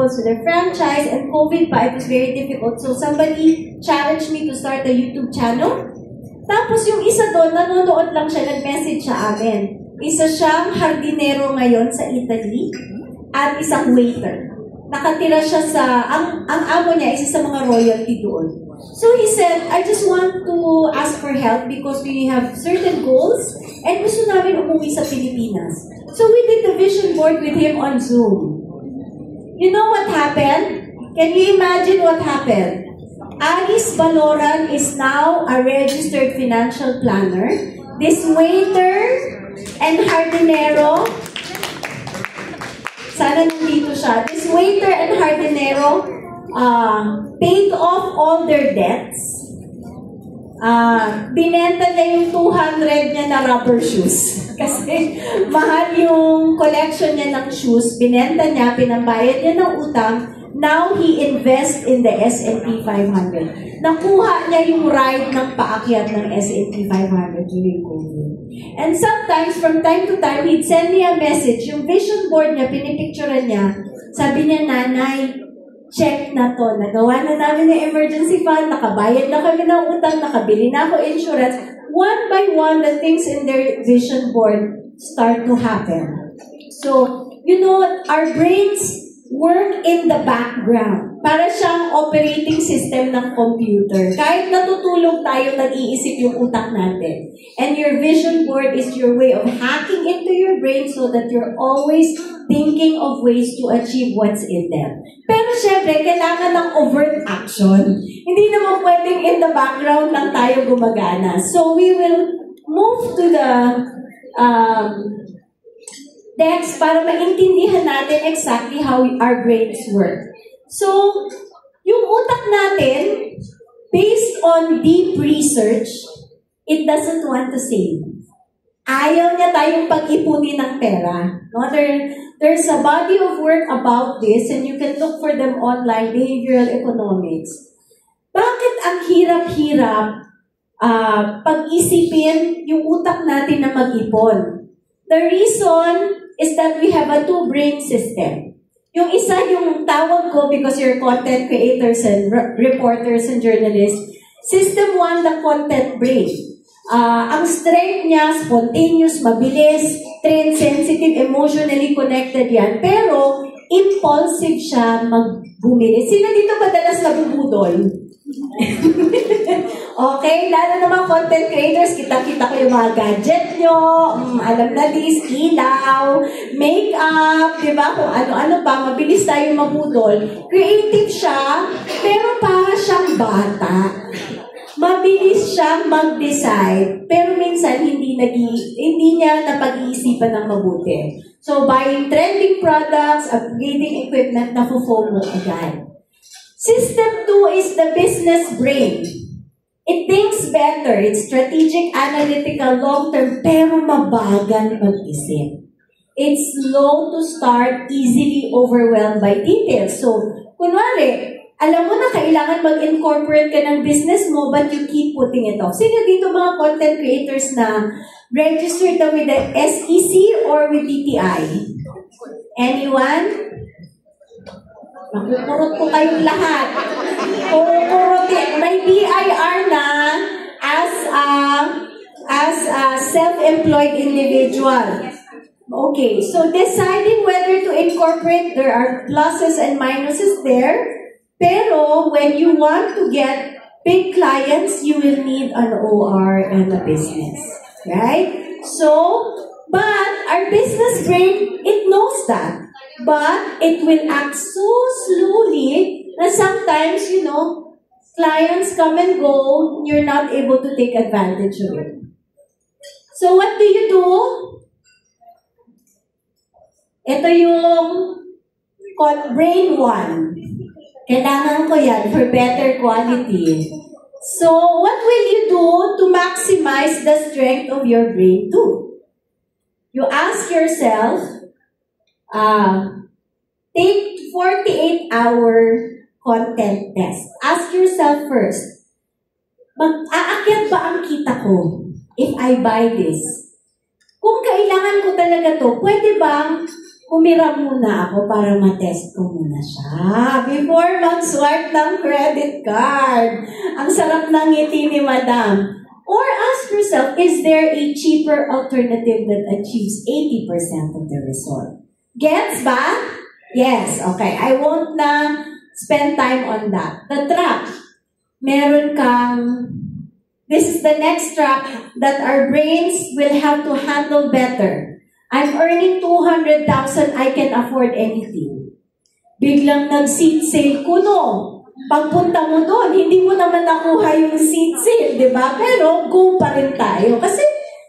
struggles with their franchise, and COVID pa, it was very difficult. So somebody challenged me to start a YouTube channel. Tapos yung isa doon, nanonood lang siya, nag-message sa amin. Isa siyang hardinero ngayon sa Italy at isang waiter. Nakatira siya sa, ang amo niya, isa sa mga royalty doon. So he said, I just want to ask for help because we have certain goals and gusto namin umuwi sa Pilipinas. So we did the vision board with him on Zoom. You know what happened? Can you imagine what happened? Alice Baloran is now a registered financial planner. This waiter and hardinero, sana nandito siya. This waiter and hardinero paid off all their debts. Binenta niya yung 200 niya na rubber shoes. Kasi mahal yung collection niya ng shoes. Binenta niya, pinambayad niya ng utang. Now, he invests in the S&P 500. Nakuha niya yung ride ng paakyat ng S&P 500 during COVID. And sometimes, from time to time, he'd send me a message. Yung vision board niya, pinipicturean niya. Sabi niya, Nanay, check na to. Nagawa na namin yung emergency fund, nakabayad na kami ng utang, nakabili na ako insurance. One by one, the things in their vision board start to happen. So, you know, our brains work in the background. Para siyang operating system ng computer. Kahit natutulog tayo, nag-iisip yung utak natin. And your vision board is your way of hacking into your brain so that you're always thinking of ways to achieve what's in them. Pero syempre, kailangan ng overt action. Hindi naman pwedeng in the background lang tayo gumagana. So we will move to the next para maintindihan natin exactly how our brains work. So, yung utak natin, based on deep research, it doesn't want to save. Ayaw niya tayong pag-ipunin ng pera. No? There's a body of work about this and you can look for them online, behavioral economics. Bakit ang hirap-hirap pag-isipin yung utak natin na mag-ipon? The reason is that we have a two-brain system. Yung isa, yung tawag ko, because you're content creators and reporters and journalists, System 1, the content brain. Ang strength niya, spontaneous, mabilis, trend-sensitive, emotionally connected yan. Pero, impulsive siya magbumili. Sino dito madalas nabubudol? Okay, lalo naman content creators, kita-kita ko yung mga gadget nyo, alam na this, ilaw, makeup, di ba? Kung ano-ano pa, mabilis tayo mabudol. Creative siya, pero para siyang bata. Mabilis siyang mag-decide, pero minsan hindi niya napag-iisipan ng mabuti. So, buying trending products, upgrading equipment, na-FOMO agad. System 2 is the business brain. It thinks better, it's strategic, analytical, long-term, pero mabagal mag-isip. It's slow to start, easily overwhelmed by details. So, kunwari, alam mo na kailangan mag-incorporate ka ng business mo, but you keep putting it off. Sino dito mga content creators na registered na with the SEC or with DTI? Anyone? Makukurot ko kayong lahat. Kukurot may BIR na as a self-employed individual. Okay, so deciding whether to incorporate, there are pluses and minuses there. Pero when you want to get big clients, you will need an OR and a business. Right? So, but our business brain, it knows that. But it will act so slowly na sometimes, clients come and go, you're not able to take advantage of it. So what do you do? Ito yung brain 1. Kailangan ko yan for better quality. So what will you do to maximize the strength of your brain 2? You ask yourself, take 48-hour content test. Ask yourself first, aakyat ba ang kita ko if I buy this? Kung kailangan ko talaga to, pwede bang Humira muna ako para matest ko muna siya before mag-swipe ng credit card. Ang sarap ng ngiti ni Madam. Or ask yourself, is there a cheaper alternative that achieves 80% of the result? Gets ba? Yes. Okay. I won't na spend time on that. The trap. Meron kang, this is the next trap that our brains will have to handle better. I'm earning 200,000, I can afford anything. Biglang nag-seat sale kuno. Pagpunta mo doon, hindi mo naman nakuha yung seat sale, di ba? Pero go pa rin tayo. Kasi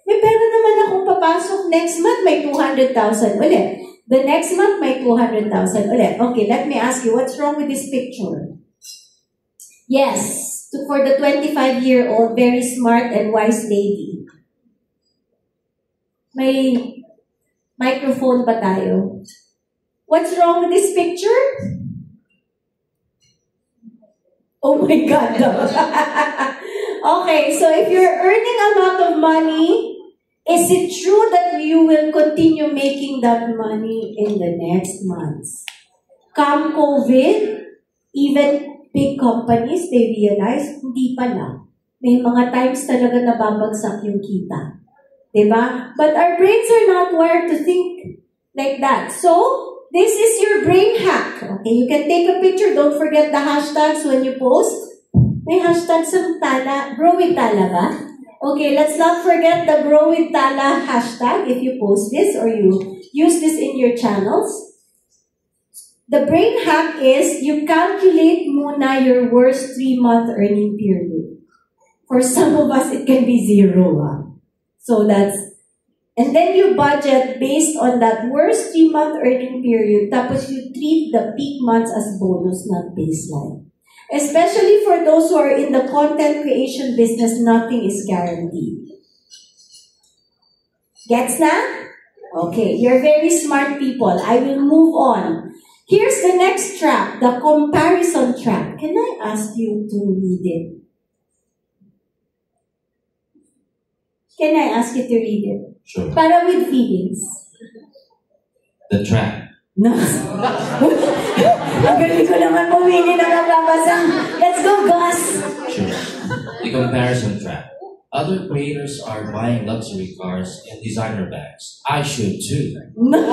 may pera naman akong papasok next month, may 200,000 ulit. The next month, may 200,000 ulit. Okay, let me ask you, what's wrong with this picture? Yes, for the 25-year-old, very smart and wise lady. May microphone ba tayo? What's wrong with this picture? Oh my God. Okay, so if you're earning a lot of money, is it true that you will continue making that money in the next months? Come COVID, even big companies, they realize, hindi pala. May mga times talaga nababagsak yung kita. Diba? But our brains are not wired to think like that. So, this is your brain hack. Okay, you can take a picture. Don't forget the hashtags when you post. May hashtags sa Tala. Grow with Tala ba? Okay, let's not forget the Grow with Tala hashtag if you post this or you use this in your channels. The brain hack is you calculate muna your worst 3-month earning period. For some of us, it can be 0. So that's, and then you budget based on that worst 3-month earning period, tapos you treat the peak months as bonus, not baseline. Especially for those who are in the content creation business, nothing is guaranteed. Gets na? Okay, you're very smart people. I will move on. Here's the next trap, the comparison trap. Can I ask you to read it? Can I ask you to read it? Sure. Para with feelings. The trap. No. Ang galing ko naman pumili na nababasa. Let's go, Gus! Sure. The comparison trap. Other creators are buying luxury cars and designer bags. I should too. No.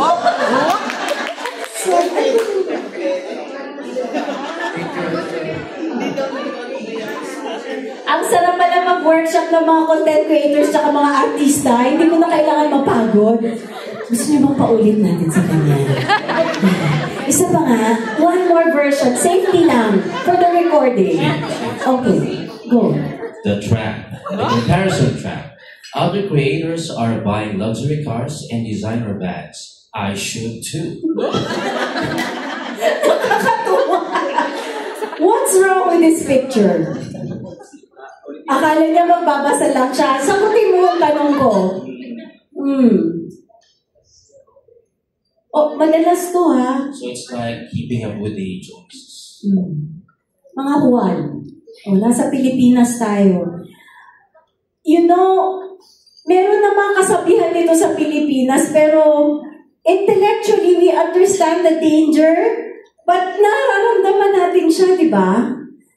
Ang sarap pala mag-workshop ng mga content creators at mga artista, hindi mo na kailangan mapagod. Gusto niyo bang paulit natin sa kanya? Isa pa nga, one more version, safety lang, for the recording. Okay, go. The trap. The comparison trap. Other creators are buying luxury cars and designer bags. I should too. What's wrong with this picture? Akala niya magbabasa lang siya. Sagutin mo yung tanong ko. Oh, madalas to ha. So it's like keeping up with the Joneses. Mga Juan. Oh, nasa Pilipinas tayo. You know, meron na mga kasabihan dito sa Pilipinas, pero intellectually we understand the danger, but nararamdaman natin siya, di ba?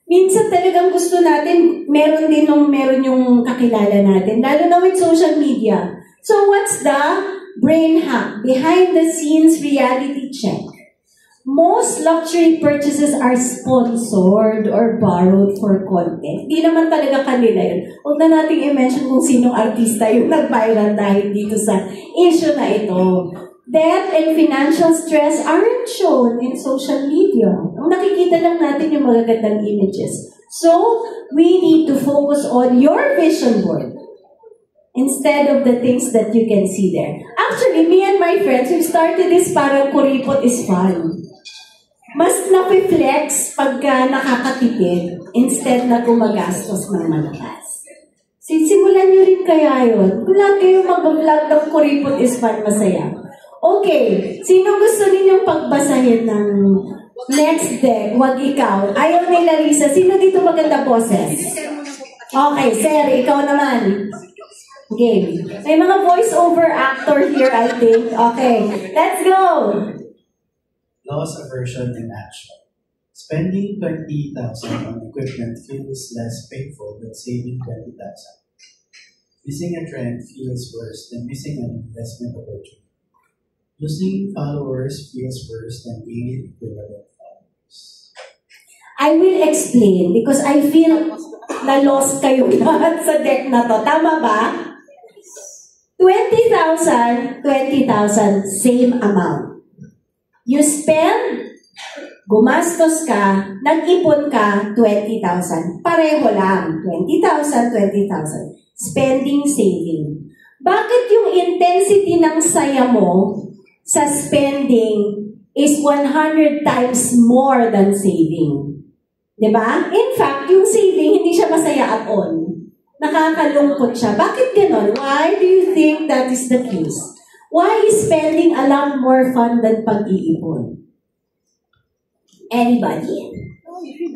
Minsan talagang gusto natin, meron yung kakilala natin, lalo na with social media. So what's the brain hack? Behind the scenes reality check. Most luxury purchases are sponsored or borrowed for content. Hindi naman talaga kanila yun. Huwag na natin i-mention kung sinong artista yung nag-viral dahil dito sa issue na ito. Debt and financial stress aren't shown in social media. Ang nakikita lang natin yung magagandang images. So, we need to focus on your vision board instead of the things that you can see there. Actually, me and my friends, we've started this parang kuripot is fun. Mas napi-flex pagka nakakatipid instead na gumagastos ng malakas. Simulan nyo rin kaya yun. Kung lahat kayo mag-vlog ng kuripot is fun, masaya. Okay, sino gusto ninyong pagbasahin ng next deck? Wag ikaw. Ayaw ni Larissa. Sino dito maganda boses? Okay, Sir, ikaw naman. Game. May mga voice-over actor here, I think. Okay, let's go! Loss aversion in action. Spending 20,000 on equipment feels less painful than saving 20,000. Missing a trend feels worse than missing an investment opportunity. Losing followers feels worse than gaining equivalent followers. I will explain because I feel na lost kayo lahat sa deck na to. Tama ba? 20,000, 20,000, same amount. You spend, gumastos ka, nag-ipon ka, 20,000. Pareho lang. 20,000, 20,000. Spending, saving. Bakit yung intensity ng saya mo sa spending is 100 times more than saving? Diba? In fact, yung saving, hindi siya masaya at all. Nakakalungkot siya. Bakit ganon? Why do you think that is the case? Why is spending a lot more fun than pag-iipon? Anybody?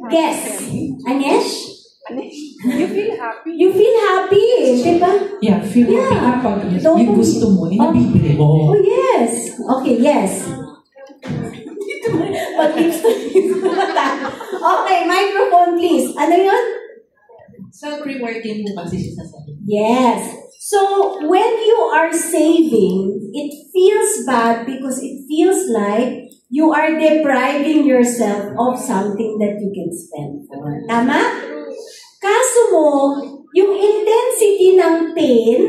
Guess. Anesh? You feel happy. You feel happy, diba? Yeah, feel happy kapag yung gusto mo, inabibili mo. Oh, yes. Okay, yes. Mag-lips to lips. Okay, microphone please. Ano yun? Self-rewarding mo kasi siya sa sarili. Yes. So, when you are saving, it feels bad because it feels like you are depriving yourself of something that you can spend for. Tama? Kaso mo, yung intensity ng pain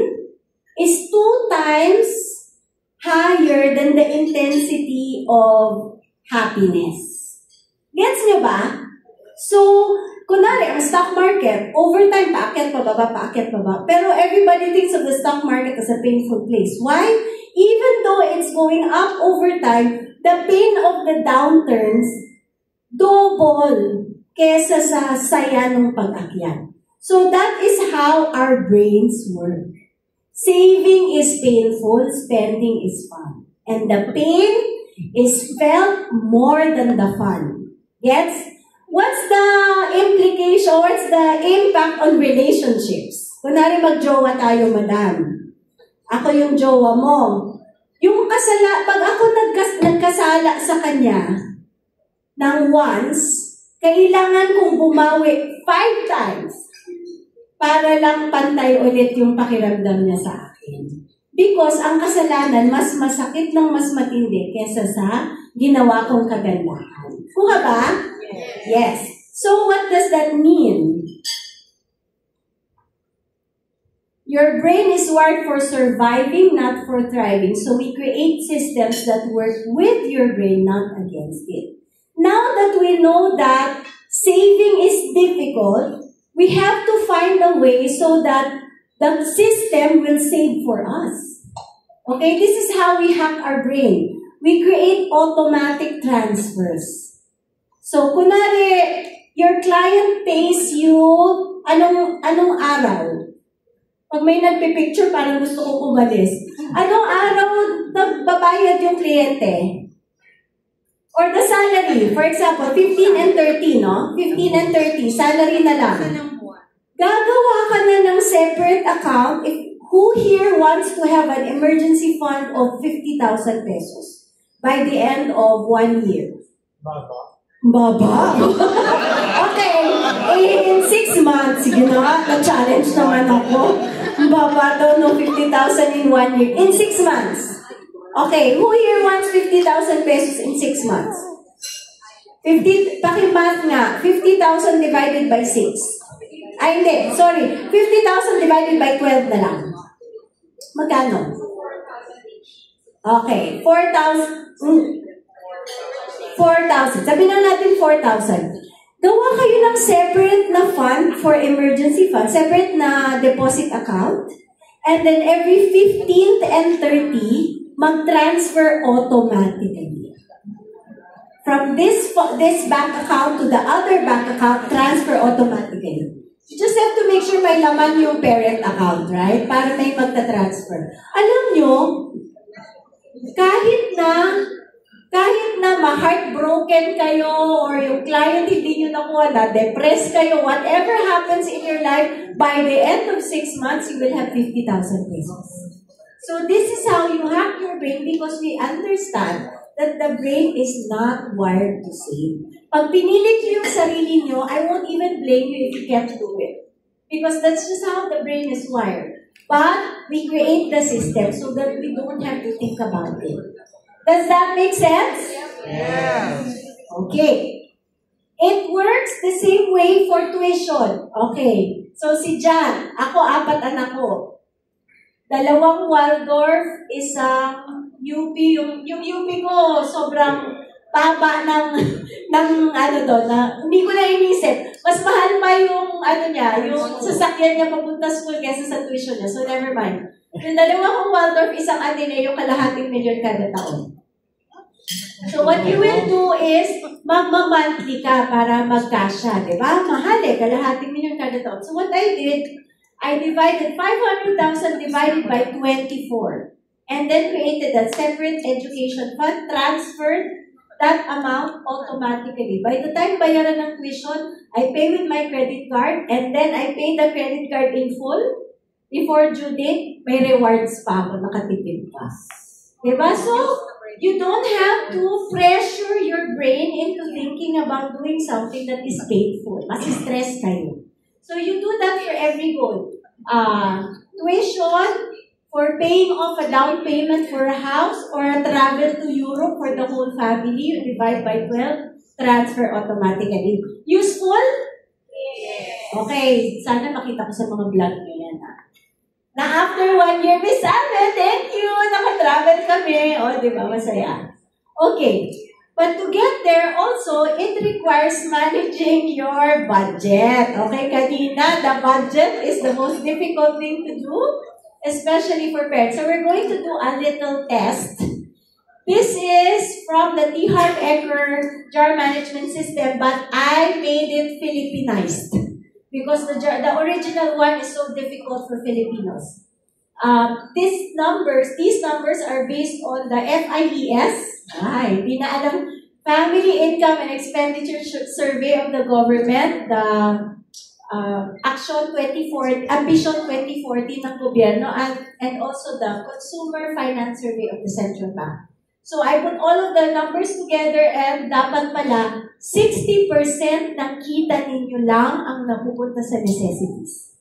is 2 times higher than the intensity of happiness. Gets nyo ba? So, kunwari, ang stock market, over time, paakyat pababa. Pero everybody thinks of the stock market as a painful place. Why? Even though it's going up over time, the pain of the downturns, double kesa sa saya ng pag-akyat. So that is how our brains work. Saving is painful, spending is fun. And the pain is felt more than the fun. Gets? What's the implication? What's the impact on relationships? Kunwari mag-jowa tayo, madam. Ako yung jowa mo. Yung pag ako nagkasala sa kanya ng once, kailangan kong bumawi 5 times para lang pantay ulit yung pakiramdam niya sa akin. Because ang kasalanan mas masakit ng mas matindi kesa sa ginawa kong kagandahan. Kuha ba? Yes. So what does that mean? Your brain is wired for surviving, not for thriving. So we create systems that work with your brain, not against it. Now that we know that saving is difficult, we have to find a way so that the system will save for us. Okay, this is how we hack our brain. We create automatic transfers. So, kunwari, your client pays you anong araw? Pag may nagpipicture, parang gusto ko umalis. Anong araw nagbabayad yung kliyente? Or the salary, for example, 15 and 30, no? 15 and 30, salary na lang. Gagawa ka na ng separate account if who here wants to have an emergency fund of 50,000 pesos by the end of 1 year? Baba? Okay, in 6 months, sige na, na-challenge naman ako. Baba daw no 50,000 in 1 year. In 6 months. Okay, who here wants 50,000 pesos in 6 months? 50, pakimath nga, 50,000 divided by 6. Ay, hindi, sorry. 50,000 divided by 12 na lang. Magkano? Okay, 4,000. 4,000. Sabihin na natin 4,000. Gawa kayo ng separate na fund for emergency fund, separate na deposit account, and then every 15th and 30, mag-transfer automatically. From this bank account to the other bank account, transfer automatically. You just have to make sure may laman yung parent account, right? Para may magta-transfer. Alam nyo, kahit na Kahit na ma-heartbroken kayo or yung client hindi nyo nakuha na, depressed kayo, whatever happens in your life, by the end of 6 months, you will have 50,000 pesos. So this is how you hack your brain because we understand that the brain is not wired to save. Pag pinilit nyo yung sarili nyo, I won't even blame you if you can't do it. Because that's just how the brain is wired. But we create the system so that we don't have to think about it. Does that make sense? Yes. Okay. It works the same way for tuition. Okay. So si John, ako 4 anak ko. 2 Waldorf, isang UP. Yung UP ko, sobrang baba ng ano doon, na hindi ko na inisip. Mas mahal pa yung yung sasakyan niya papunta school kaysa sa tuition niya. So never mind. Yung 2 kong Waldorf, isang Ateneo, 250,000 kada taon. So what you will do is, magma-monthly ka para magkasya, di ba? Mahal 250,000 kada taon. So what I did, I divided 500,000 divided by 24. And then created a separate education fund, transferred that amount automatically. By the time bayaran ng tuition, I pay with my credit card, and then I pay the credit card in full. Before due date, may rewards pa ako, nakatipid pa. Diba? So, you don't have to pressure your brain into thinking about doing something that is painful. Mas stress kayo. So, you do that for every goal. Tuition, for paying off a down payment for a house, or a travel to Europe for the whole family, you divide by 12, transfer automatically. Useful? Yes. Okay, sana makita ko sa mga vlog nyo yan. Na after 1 year, Miss Anne, thank you, nakatravel kami. O, di ba, masaya. Okay, but to get there also, it requires managing your budget. Okay, kanina, the budget is the most difficult thing to do, especially for parents. So we're going to do a little test. This is from the T. Harv Eker jar management system, but I made it Filipinized because the original one is so difficult for Filipinos. These numbers are based on the FIES, hindi na alam, Family Income and Expenditure Survey of the Government, the Ambition 2040 ng gobyerno, and also the Consumer Finance Survey of the Central Bank. So I put all of the numbers together, and dapat pala 60% ng kita ninyo lang ang napupunta sa necessities.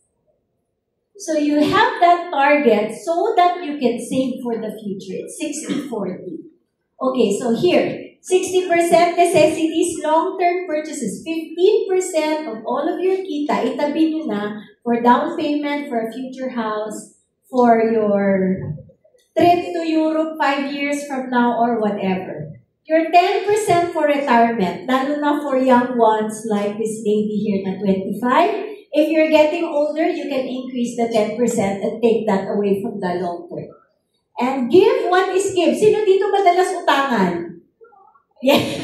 So you have that target so that you can save for the future. It's 60-40. Okay, so here, 60% necessities, long-term purchases. 15% of all of your kita, itabi nyo na for down payment, for a future house, for your trip to Europe 5 years from now or whatever. Your 10% for retirement, lalo na for young ones like this lady here na 25. If you're getting older, you can increase the 10% and take that away from the long term. And give what is give. Sino dito madalas utangan? Yes.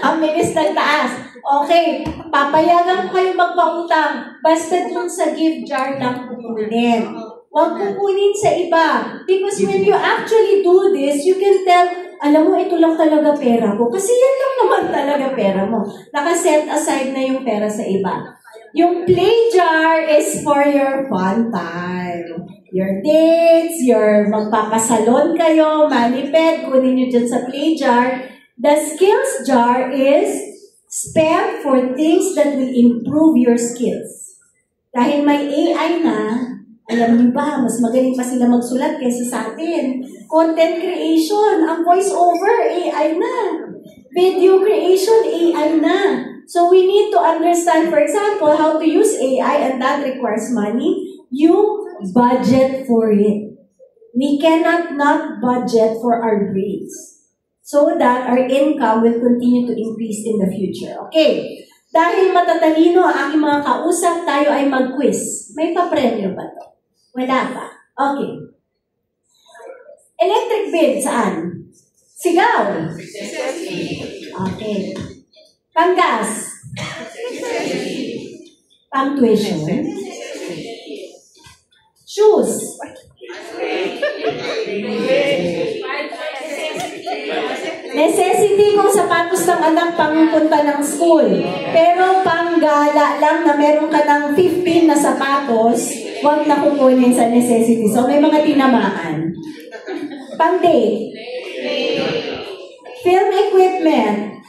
Ang bilis ng taas. Okay. Papayagan ko kayo magpautang. Basta dun sa gift jar lang kukunin. Huwag kukunin sa iba. Because when you actually do this, you can tell, alam mo, ito lang talaga pera ko. Kasi yan lang naman talaga pera mo. Nakaset aside na yung pera sa iba. Yung play jar is for your fun time. Your dates, your magpapasalon kayo, maniped, kunin nyo dyan sa play jar. The skills jar is spent for things that will improve your skills. Dahil may AI na, alam niyo ba, mas magaling pa sila magsulat kaysa sa atin. Content creation, ang voice over, AI na. Video creation, AI na. So we need to understand, for example, how to use AI, and that requires money. You budget for it. We cannot not budget for our brains so that our income will continue to increase in the future. Okay. Dahil matatalino ang aking mga kausap, tayo ay mag-quiz. May pa-premyo ba to? Wala pa. Okay. Electric bill, saan? Sigaw. Okay. Panggas. Pang-tuition. Shoes. necessity kung sapatos ng anak pangpunta ng school. Pero panggala lang na meron ka ng 15 na sapatos, huwag na kukunin sa necessity. So may mga tinamaan. Pang-date. Film equipment.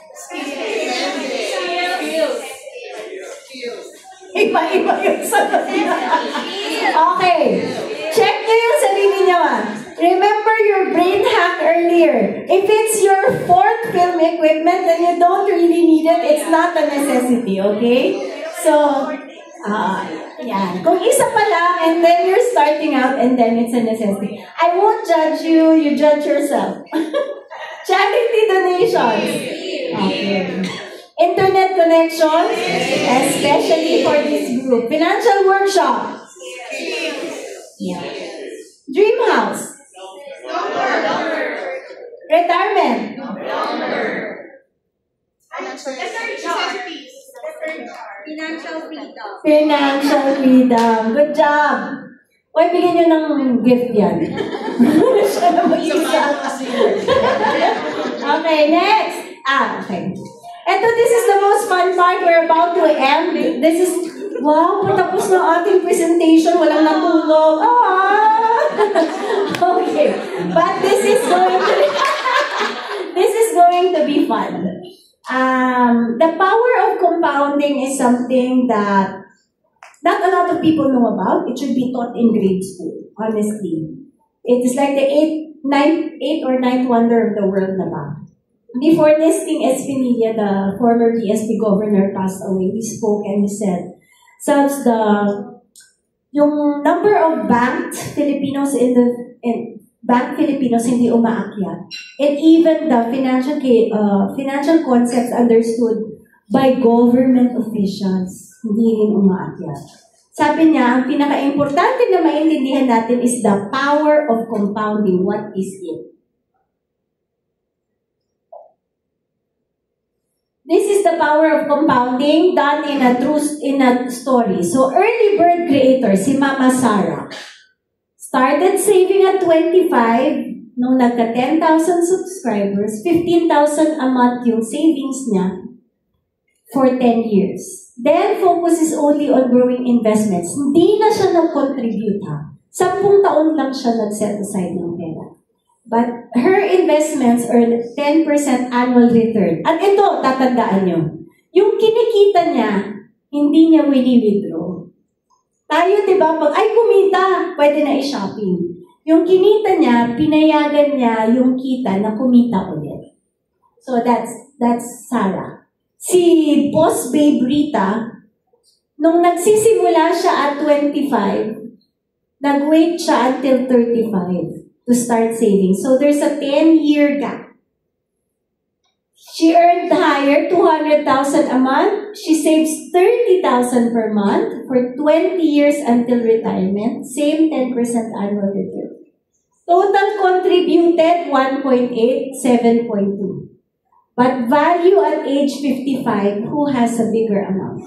Iba-iba yung sagot na. Okay. Check nyo yung sarili nyo. Remember your brain hack earlier. If it's your fourth film equipment and you don't really need it, it's not a necessity, okay? So, yan. Kung isa pa lang and then you're starting out and then it's a necessity. I won't judge you, you judge yourself. Charity donations. Okay. Internet connection, especially for this group. Financial workshop. Yeah. Dream house. Retirement. Financial freedom. Good job. Uy, bigyan nyo ng gift yan. Siya na mag-isa. Okay, next. Okay. Ito, this is the most fun part. We're about to end. This is, wow, patapos ng ating presentation. Walang natulog. Okay. But this is going to be fun. The power of compounding is something that not a lot of people know about. It should be taught in grade school, honestly. It is like the eighth or ninth wonder of the world na ba. Before this, King Espinilla, the former PSP governor, passed away, he spoke and he said, since yung number of banked Filipinos bank Filipinos hindi umaakyat, and even the financial concepts understood by government officials hindi rin umaakyat. Sabi niya, ang pinaka-importante na maintindihan natin is the power of compounding. What is it? This is the power of compounding done in a story. So, early bird creator, si Mama Sarah, started saving at 25, nung nagka 10,000 subscribers, 15,000 a month yung savings niya for 10 years. Then, focuses only on growing investments. Hindi na siya nag-contribute, 10 taon lang siya nag-set aside ng pera. But her investments earn 10% annual return. At ito, tatandaan nyo, yung kinikita niya, hindi niya wini-withdraw. Tayo, diba, pag ay kumita, pwede na i-shopping. Yung kinita niya, pinayagan niya yung kita na kumita ulit. So that's Sarah. Si Boss Babe Rita, nung nagsisimula siya at 25, nag-wait siya until 35 to start saving. So there's a 10-year gap. She earned higher, 200,000 a month. She saves 30,000 per month for 20 years until retirement. Same 10% annual return. Total contributed 1.8, 7.2. But value at age 55, who has a bigger amount?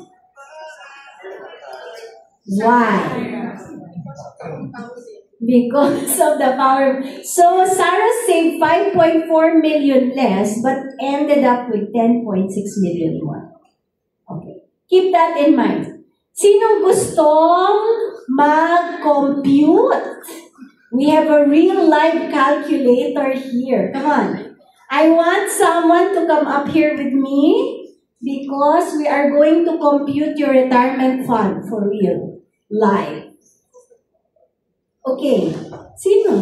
Why? Because of the power. So, Sarah saved 5.4 million less, but ended up with 10.6 million more. Okay. Keep that in mind. Sinong gustong mag-compute? We have a real live calculator here. Come on. I want someone to come up here with me because we are going to compute your retirement fund for real. Live. Okay. Sino?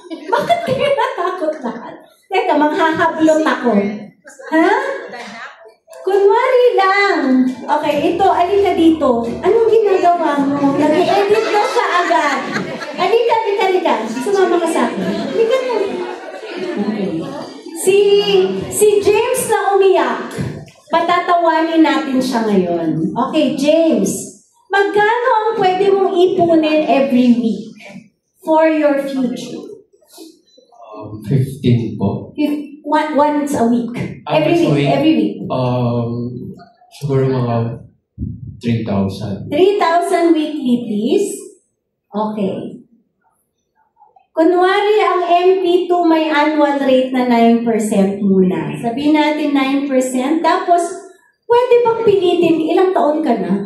Bakit kayo natakot lahat? Teka, manghahablot ako. Ha? Kunwari lang. Okay, ito, alika dito. Anong ginagawa mo? Nag-edit na siya agad. Alika. Sumama ka sa akin. Alika mo. Okay. Si James na umiyak. Patatawanin natin siya ngayon. Okay, James. Magkano ang pwede mong ipunin every week for your future? 15 po. Once a week. Every week. Siguro mga 3,000. 3,000 weekly, please. Okay. Kunwari, ang MP2 may annual rate na 9% muna. Sabihin natin 9%, tapos pwede bang pilitin, ilang taon ka na?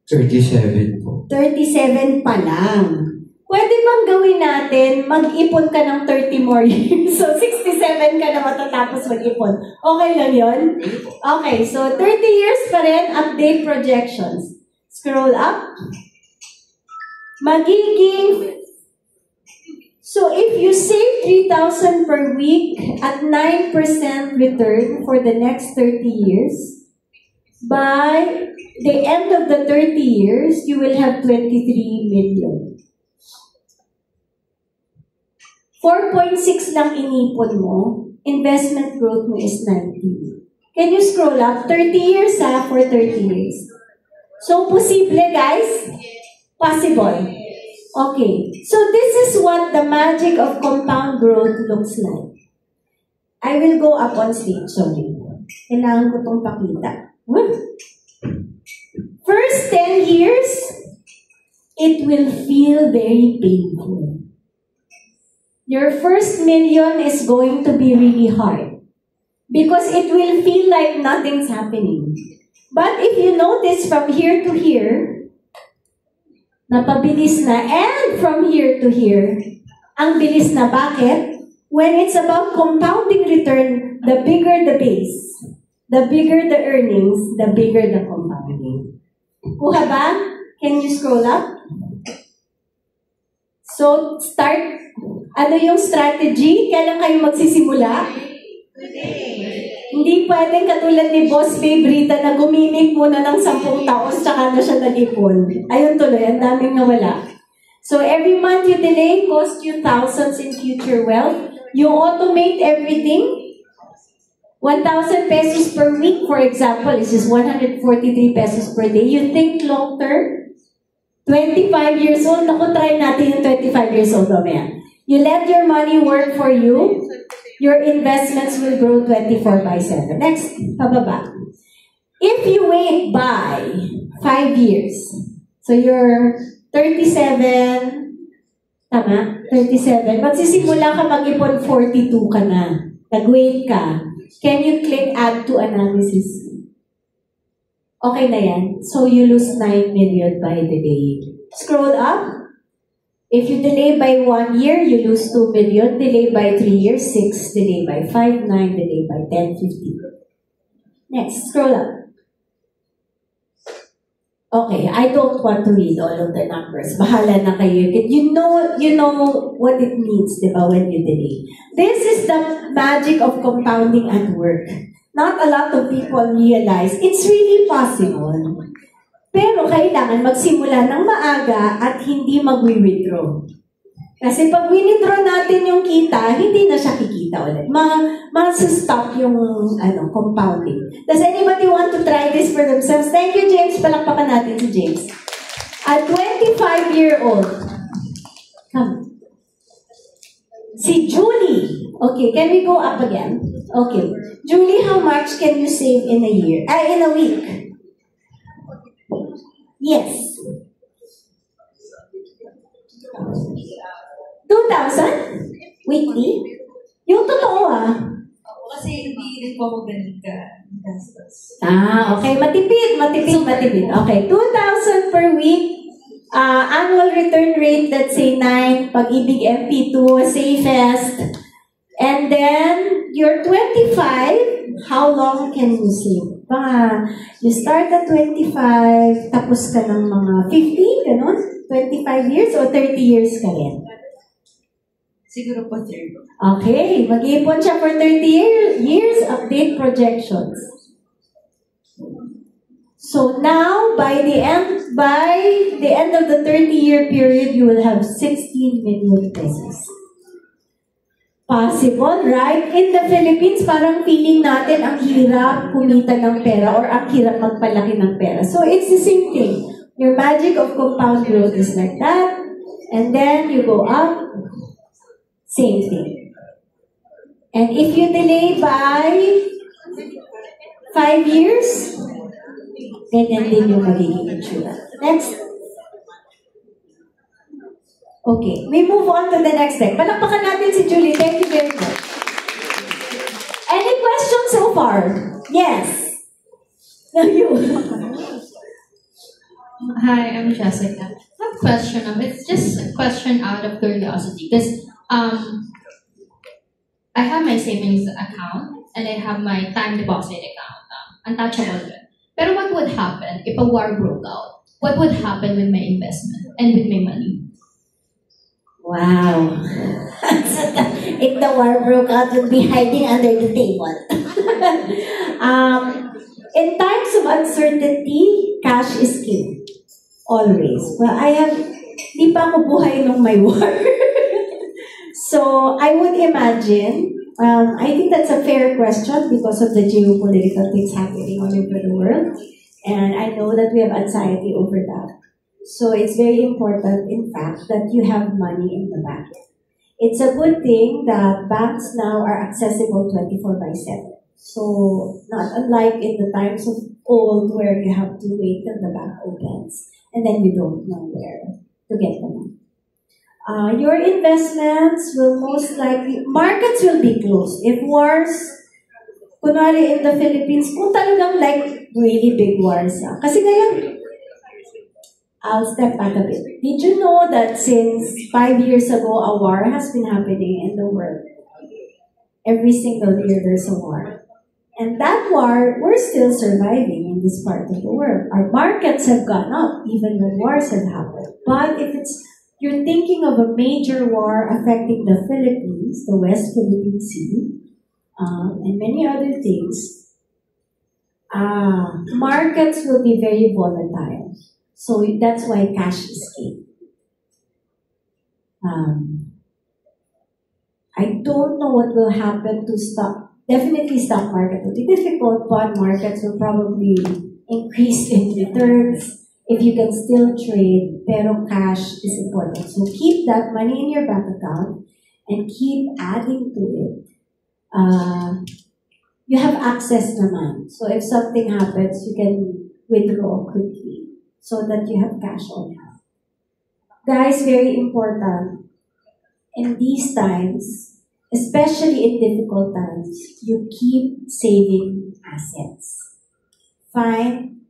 37 po. 37 pa lang. Pwede bang gawin natin, mag-ipon ka ng 30 more years? So, 67 ka na matatapos mag-ipon. Okay lang yon? Okay, so 30 years pa rin, update projections. Scroll up. Magiging, so if you save 3,000 per week at 9% return for the next 30 years, by the end of the 30 years, you will have 23 million. 4.6 lang inipon mo, investment growth mo is 19. Can you scroll up? 30 years for 30 years. So, posible guys? Possible. Okay. So, this is what the magic of compound growth looks like. I will go up on stage, sorry. Kailangan ko itong pakita. First 10 years, it will feel very painful. Your first million is going to be really hard because it will feel like nothing's happening. But if you notice from here to here, napabilis na, and from here to here, ang bilis na. Bakit? When it's about compounding return, the bigger the base, the bigger the earnings, the bigger the compounding. Kuha ba? Can you scroll up? So, start. Ano yung strategy? Kailan kayo magsisimula? Hindi pwedeng katulad ni Boss Babe Rita na gumimik muna ng 10 taon tsaka na siya nag-ipon. Ayun tuloy, ang daming nawala. So, every month you delay cost you thousands in future wealth. You automate everything. 1,000 pesos per week, for example, is just 143 pesos per day. You think long term? 25 years old, naku, try natin yung 25 years old mamaya. You let your money work for you, your investments will grow 24/7. Next, pababa. If you wait by 5 years, so you're 37, tama? 37. Magsisimula ka mag-ipon, 42 ka na. Nag-wait ka. Can you click add to analysis? Okay na yan. So you lose 9 million by the day. Scroll up. If you delay by 1 year, you lose 2 million. Delay by 3 years, 6. Delay by 5, 9. Delay by 10, 15. Next, scroll up. Okay, I don't want to read all of the numbers. Bahala na kayo. You know what it means, di ba, when you delay. This is the magic of compounding at work. Not a lot of people realize it's really possible. Pero kailangan magsimula ng maaga at hindi mag-withdraw. Kasi pag withdraw natin yung kita, hindi na siya kikita ulit. Mas-stop yung compounding. Does anybody want to try this for themselves? Thank you, James. Palakpakan natin si James. A 25-year-old. Come. Si Julie. Okay, can we go up again? Okay. Julie, how much can you save in a year? In a week? Yes. 2,000? Weekly? Yung totoo Kasi hindi rin po ako ganun gastos. Okay. Matipid. Okay. 2,000 per week. Annual return rate, let's say 9. Pag-ibig MP2, safest. And then, you're 25. How long can you save? You start at 25, tapos ka ng mga 50, gano'n? 25 years o 30 years ka rin? Siguro po 30. Okay, mag-iipon siya for 30 years, update projections. So now, by the end of the 30-year period, you will have 16 million pesos. Possible, right? In the Philippines, parang feeling natin ang hirap kumita ng pera or ang hirap magpalaki ng pera. So it's the same thing. Your magic of compound growth is like that. And then you go up, same thing. And if you delay by 5 years, ganyan din yung magiging itsura. Next. Okay, we move on to the next deck. Palakpakan natin si Julie. Thank you very much. Any questions so far? Yes. No, you. Hi, I'm Jessica. I have a question. It's just a question out of curiosity because I have my savings account and I have my time deposit account. Untouchable. But what would happen if a war broke out? What would happen with my investment and with my money? Wow. If the war broke out, would be hiding under the table. In times of uncertainty, cash is king. Always. Well, di pa ako buhay nung may war. So, I would imagine, I think that's a fair question because of the geopolitical things happening all over the world. And I know that we have anxiety over that. So it's very important, in fact, that you have money in the bank. It's a good thing that banks now are accessible 24/7. So not unlike in the times of old where you have to wait till the bank opens and then you don't know where to get the money. Your investments will most likely, markets will be closed. If wars, kunwari in the Philippines, kung talagang like really big wars. Kasi ngayon, I'll step back a bit. Did you know that since 5 years ago, a war has been happening in the world? Every single year there's a war. And that war, we're still surviving in this part of the world. Our markets have gone up even when wars have happened. But if you're thinking of a major war affecting the Philippines, the West Philippine Sea, and many other things, markets will be very volatile. So that's why cash is king. I don't know what will happen to stock. Definitely stock market will be difficult. Bond markets will probably increase in returns if you can still trade. Pero cash is important. So keep that money in your bank account and keep adding to it. You have access naman. So if something happens, you can withdraw quickly, so that you have cash on hand. Guys, very important, in these times, especially in difficult times, you keep saving assets. Find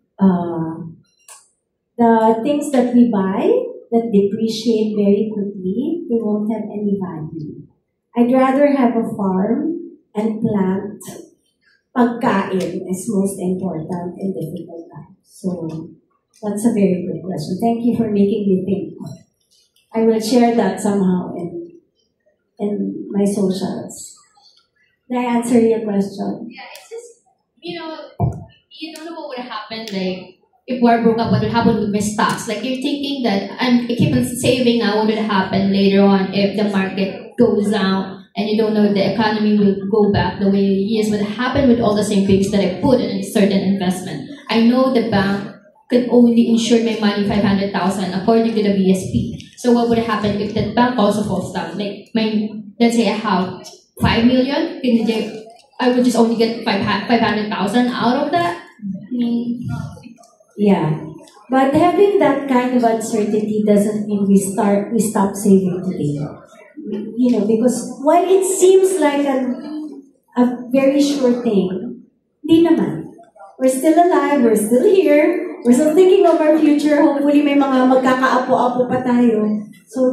the things that we buy that depreciate very quickly, they won't have any value. I'd rather have a farm and plant. Pagkain is most important in difficult times. So, that's a very good question. Thank you for making me think. I will share that somehow in my socials. Did I answer your question? Yeah, it's just, you don't know what would happen, like, if war broke up, what would happen with my stocks? Like, you're thinking that I keep on saving now, what would happen later on if the market goes down and you don't know if the economy will go back the way it is. What happened with all the same things that I put in a certain investment? I know the bank could only insure my money 500,000 according to the BSP. So what would happen if that bank also falls down? Like, let's say I have 5 million, I would just only get 500,000 out of that. Yeah. But having that kind of uncertainty doesn't mean we stop saving today. Because while it seems like a very sure thing, di naman. We're still alive, we're still here, we're still thinking of our future. Hopefully may mga magkakaapo-apo pa tayo. So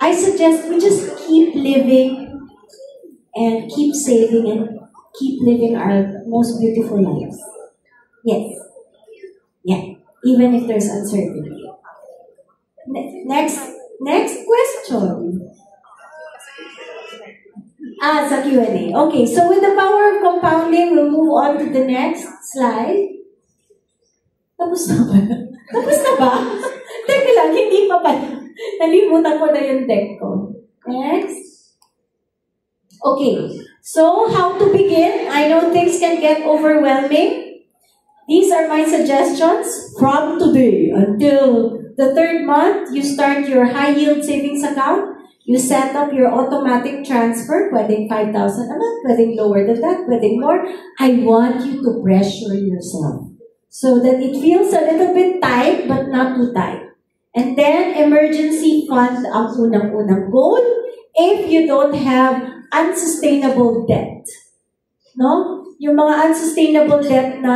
I suggest we just keep living and keep saving and keep living our most beautiful lives. Yes. Yeah. Even if there's uncertainty. Next question. Sa Q&A. Okay, so with the power of compounding, we'll move on to the next slide. Tapos na ba? Tapos na ba? Teka lang, hindi pa pala. Nalimutan ko na yung deck ko. Next. Okay, so how to begin? I know things can get overwhelming. These are my suggestions from today until the 3rd month. You start your high-yield savings account. You set up your automatic transfer, pwedeng 5,000 a month, pwedeng lower than that, pwedeng more. I want you to pressure yourself so that it feels a little bit tight but not too tight. And then, emergency fund ang unang-unang goal if you don't have unsustainable debt. No? Yung mga unsustainable debt na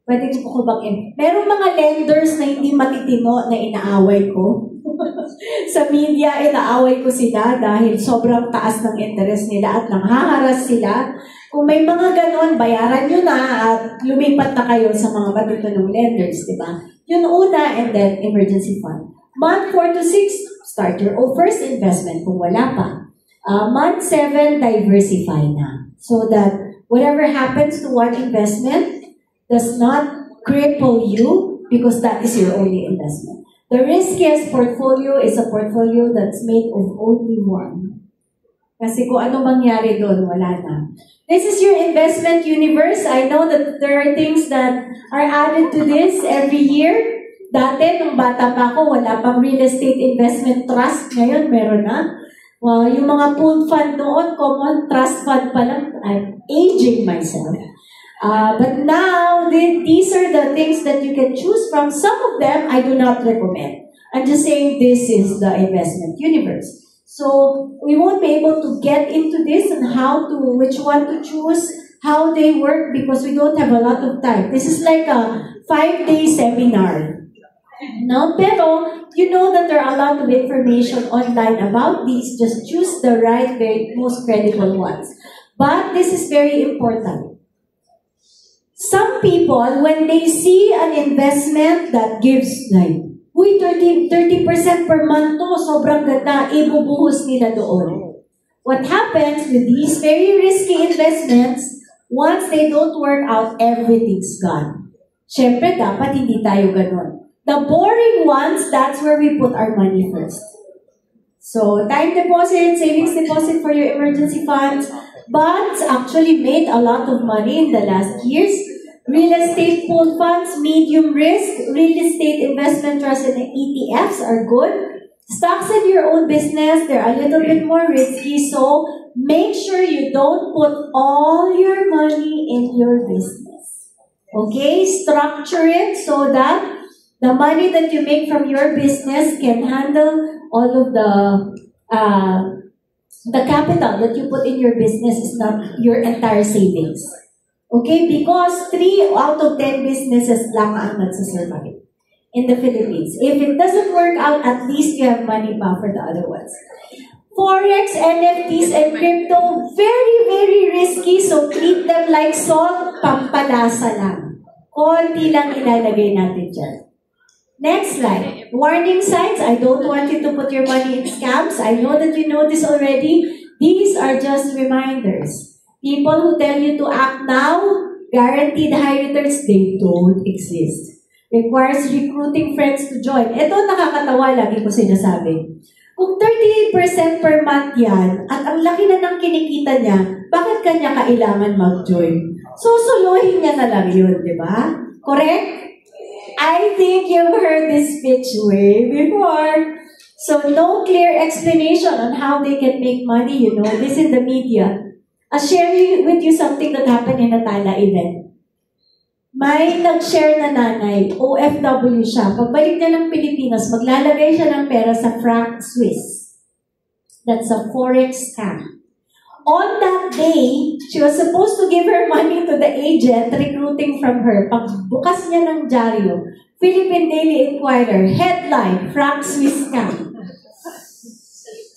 pwede ko bang merong mga lenders na hindi matitino na inaaway ko. Sa media, inaaway ko sila dahil sobrang taas ng interest nila at nanghaharas sila. Kung may mga ganon, bayaran nyo na at lumipat na kayo sa mga matitinong lenders, di ba? Yun una, and then emergency fund. Month 4 to 6, start your own first investment kung wala pa. Month 7, diversify na. So that whatever happens to one investment does not cripple you because that is your only investment. The riskiest portfolio is a portfolio that's made of only one. Kasi kung ano mangyari doon, wala na. This is your investment universe. I know that there are things that are added to this every year. Dati, nung bata pa ako, wala pang real estate investment trust. Ngayon, meron na. Yung mga pooled fund noon, common trust fund pa lang. I'm aging myself. But now, these are the things that you can choose from. Some of them, I do not recommend. I'm just saying this is the investment universe. So, we won't be able to get into this and which one to choose, how they work, because we don't have a lot of time. This is like a 5-day seminar. No, pero, you know that there are a lot of information online about these. Just choose the right, most credible ones. But this is very important. Some people, when they see an investment that gives like, 30% per month to, sobrang ganda, ibubuhos nila doon. What happens with these very risky investments, once they don't work out, everything's gone. Siyempre, dapat hindi tayo ganun. The boring ones, that's where we put our money first. So, time deposit, savings deposit for your emergency funds, but actually made a lot of money in the last years. Real estate pooled funds, medium risk, real estate investment trusts and ETFs are good. Stocks in your own business, they're a little bit more risky, so make sure you don't put all your money in your business. Okay? Structure it so that the money that you make from your business can handle all of the capital that you put in your business is not your entire savings. Okay? Because 3 out of 10 businesses lang ang nagsasurvive in the Philippines. If it doesn't work out, at least you have money pa for the other ones. Forex, NFTs, and crypto, very, very risky. So treat them like salt, pampalasa lang. Konti lang ilalagay natin dyan. Next slide. Warning signs. I don't want you to put your money in scams. I know that you know this already. These are just reminders. People who tell you to act now, guaranteed high returns, they don't exist. Requires recruiting friends to join. Ito nakakatawa, lagi ko sinasabi. Kung 38% per month yan, at ang laki na ng kinikita niya, bakit kanya kailangan mag-join? Susuluhin niya na lang yun, di ba? Correct? I think you've heard this speech way before. So, no clear explanation on how they can make money, you know. This in the media. I'll share with you something that happened in a Tala event. May nag-share na nanay, OFW siya. Pagbalik niya ng Pilipinas, maglalagay siya ng pera sa franc Swiss. That's a forex scam. On that day, she was supposed to give her money to the agent recruiting from her. Pagbukas niya ng dyaryo, Philippine Daily Inquirer, headline, franc Swiss scam.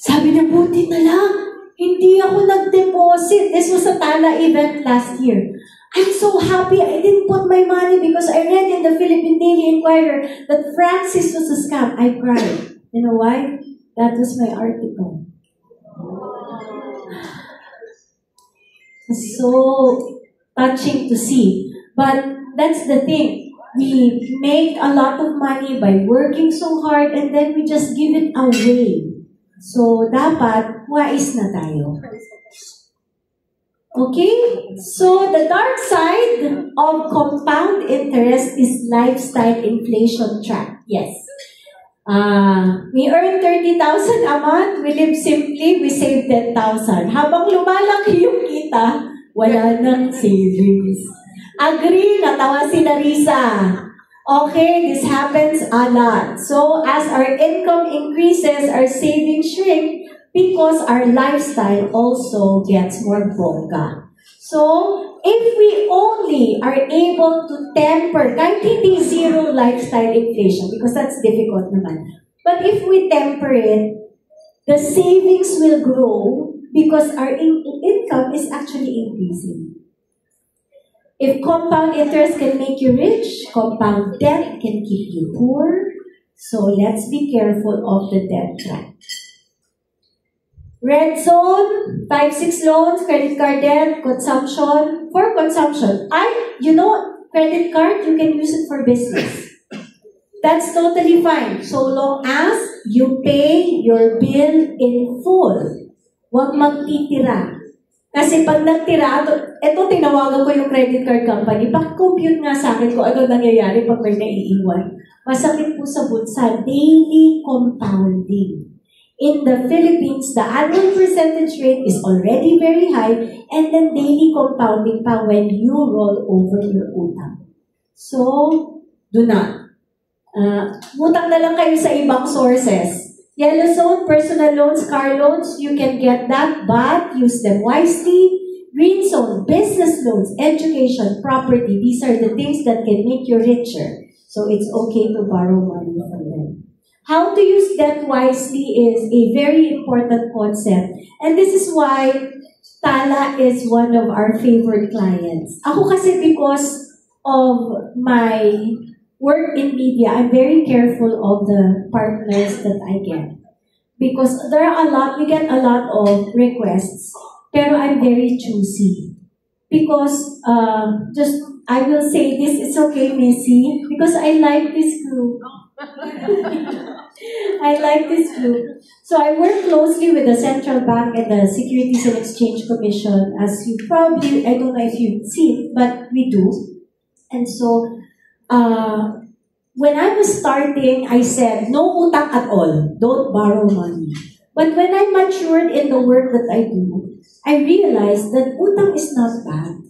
Sabi na, buti na lang, hindi ako nag-deposit. This was a Tala event last year. I'm so happy I didn't put my money because I read in the Philippine Daily Inquirer that Francis was a scam. I cried. You know why? That was my article. So touching to see. But that's the thing. We make a lot of money by working so hard and then we just give it away. So, dapat, wais na tayo. Okay? So, the dark side of compound interest is lifestyle inflation trap. Yes. We earn 30,000 a month, we live simply, we save 10,000. Habang lumalaki yung kita, wala nang savings. Agree, natawa si Larissa. Okay, this happens a lot. So as our income increases, our savings shrink because our lifestyle also gets more bongga. So if we only are able to temper, kahit hindi zero lifestyle inflation, because that's difficult naman. But if we temper it, the savings will grow because our income is actually increasing. If compound interest can make you rich, compound debt can keep you poor. So let's be careful of the debt trap. Red zone, 5-6 loans, credit card debt, consumption. For consumption, credit card, you can use it for business. That's totally fine. So long as you pay your bill in full. Huwag magtitira. Kasi pag nagtira, eto tinawagan ko yung credit card company, pag-compute nga sa akin kung ano nangyayari pag may naiiwan. Masakit po sa bulsa, daily compounding. In the Philippines, the annual percentage rate is already very high, and then daily compounding pa when you roll over your utang. So, do not. Utang na lang kayo sa ibang sources. Yellow zone, personal loans, car loans, you can get that, but use them wisely. Green zone, business loans, education, property, these are the things that can make you richer. So it's okay to borrow money from them. How to use debt wisely is a very important concept. And this is why Tala is one of our favorite clients. Ako kasi because of my work in media, I'm very careful of the partners that I get. Because we get a lot of requests, pero I'm very choosy. Because, I will say this, it's okay, Missy, because I like this group. I like this group. So I work closely with the Central Bank and the Securities and Exchange Commission, as you probably, I don't know if you've seen, but we do. And so, when I was starting, I said, no utang at all. Don't borrow money. But when I matured in the work that I do, I realized that utang is not bad.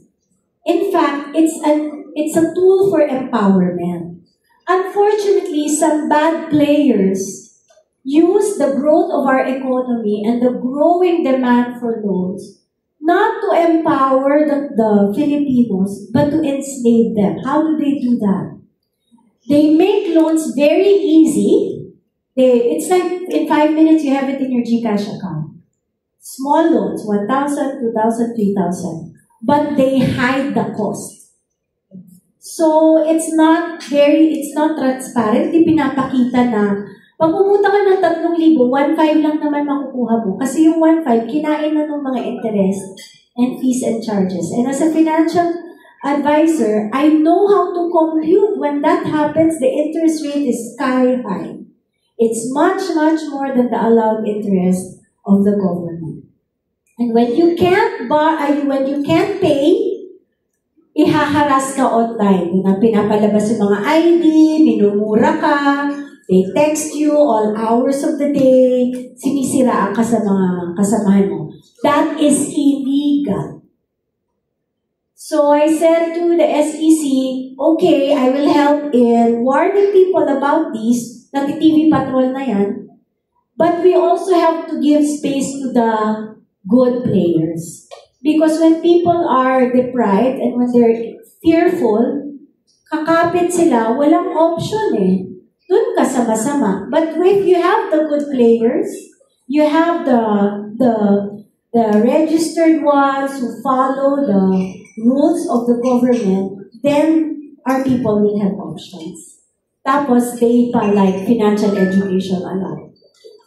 In fact, it's a tool for empowerment. Unfortunately, some bad players use the growth of our economy and the growing demand for loans not to empower the Filipinos, but to enslave them. How do they do that? They make loans very easy. It's like in 5 minutes you have it in your GCash account. Small loans, 1,000, 2,000, 3,000. But they hide the cost. So it's not transparent. Di pinapakita na pag pumunta ka ng 3,000, 1,500 lang naman makukuha mo. Kasi yung 1,500, kinain na ng mga interest and fees and charges. And as a financial advisor, I know how to compute. When that happens, the interest rate is sky high. It's much, much more than the allowed interest of the government. And when you can't pay, ihaharas ka online. Pinapalabas yung mga ID, minumura ka, they text you all hours of the day, sinisiraan ka sa mga kasamahan mo. That is illegal. So I said to the SEC, okay, I will help in warning people about this, nag-TV patrol na yan, but we also have to give space to the good players. Because when people are deprived and when they're fearful, kakapit sila, walang option eh. Dun ka sama-sama. But if you have the good players, you have the registered ones who follow the rules of the government, then our people will have options. Tapos, they pa like financial education a lot.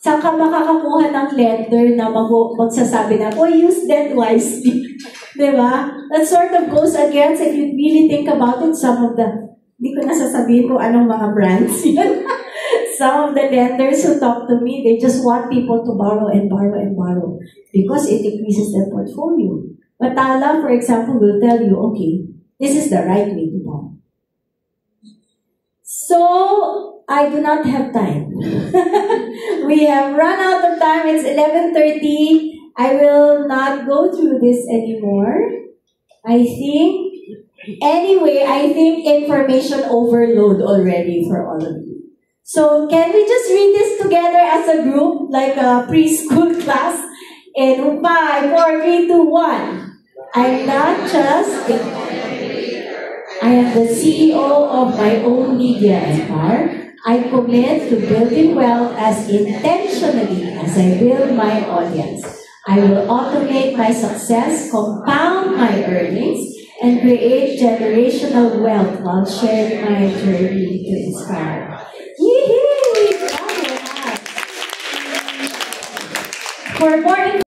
Saka makakakuha ng lender na magsasabi na, use debt wisely. Diba? That sort of goes against, if you really think about it, some of the, hindi ko nasasabihin kung anong mga brands yun. Some of the lenders who talk to me, they just want people to borrow and borrow and borrow because it increases their portfolio. But Tala, for example, will tell you, okay, this is the right way to borrow. So, I do not have time. We have run out of time. It's 11:30. I will not go through this anymore. I think Anyway, I think information overload already for all of you. So can we just read this together as a group, like a preschool class? In 5, 4, 3, 2, 1. I'm not just I am the CEO of my own media empire. I commit to building wealth as intentionally as I build my audience. I will automate my success, compound my earnings, and create generational wealth while sharing my journey to inspire. Yee-hee! For more